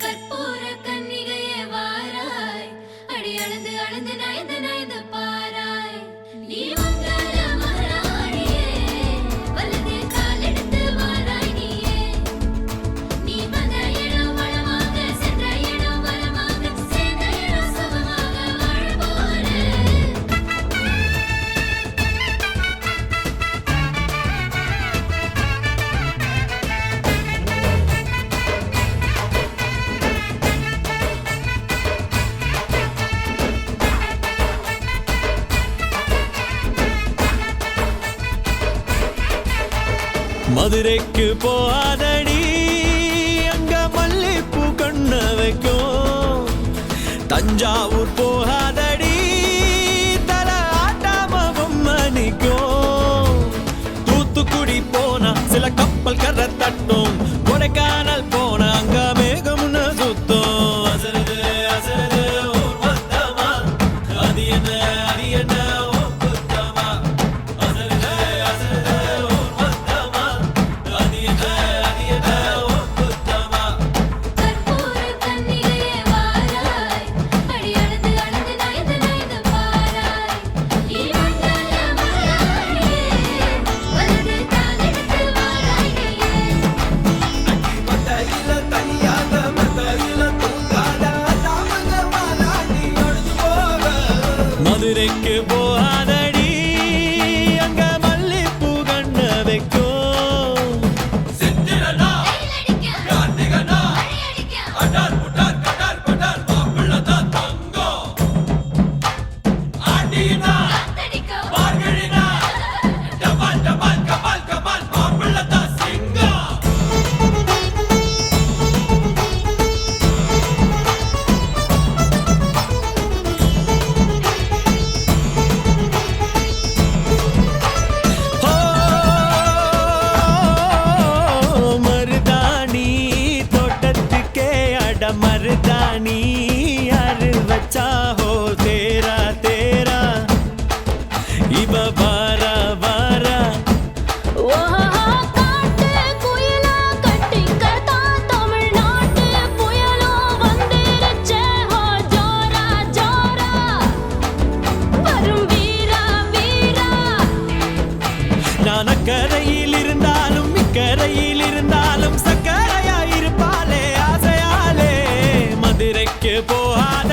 கற்பூர கன்னிகையே வாராய், அடி அளந்து அளந்து நயந்து நயந்து பாராய். நீ மங்கள மகாராணியே, வலது காலெடுத்து வாராய் நீயே. நீ வந்த இடம் வளமாக, சென்ற இடம் வளமாக, சேர்ந்த இடம் சுகமாக வாழ போறேன். மதுரைக்கு போகாதடி, அங்க மல்லிப்பூ கண்ண வைக்கும். தஞ்சாவூர் போகாதடி, தல ஆட்டாம பொம்மணிக்கும். தூத்துக்குடி போனா சில கப்பல் கரை தட்டும். கொடைக்கானல் போனா அங்க மேகம்னு சுத்தும். அசருது அசருது ஊர் மொத்தமா, அது என்ன அது என்ன ஓ குத்தமா. அசருது அசருது ஊர் மொத்தமா, அது என்ன அது என்ன ஓ குத்தமா. கற்பூர கன்னிகையே வாராய், அடி அளந்து அளந்து நயந்து நயந்து பாராய். நீ மங்கள மகாராணியே, வலது காலெடுத்து வாராய் நீயே. மத்தையில தனியாக மத்தையில தூங்காத தாமங்க மாலாடி அழுது போக. மதுரைக்கு போகாதடி, அங்க மல்லிப்பூ கண்ண வைக்கும். சித்திரனா வெயிலடிக்க, கார்த்திகனா மழையடிக்க, அடார் புட்டார் கடார் படார் மாப்பிள்ளதான் தங்கம். ஆண்டினா காத்தடிக்க, மார்கழினா டபால் டபால் கபால் கபால் மாப்பிள்ளதான் சிங்கம். ஓ மருதாணி தோட்டத்துக்கே அட மருதாணி யாரு வச்சா ஹோ தேரா தேரா இவ வாரா வாரா. ஓஹோ காட்டு குயிலா கட்டிக்கதா, தமிழ்நாட்டு புயலோ வந்திருச்சே ஹோ ஜோரா ஜோரா. வரும் வீரா வீரா, நான் அக்கரையில் இருந்தாலும் இக்கரையில் இருந்தாலும் சக்கரையா இருப்பாளே ஆசையாலே. மதுரைக்கு போகாத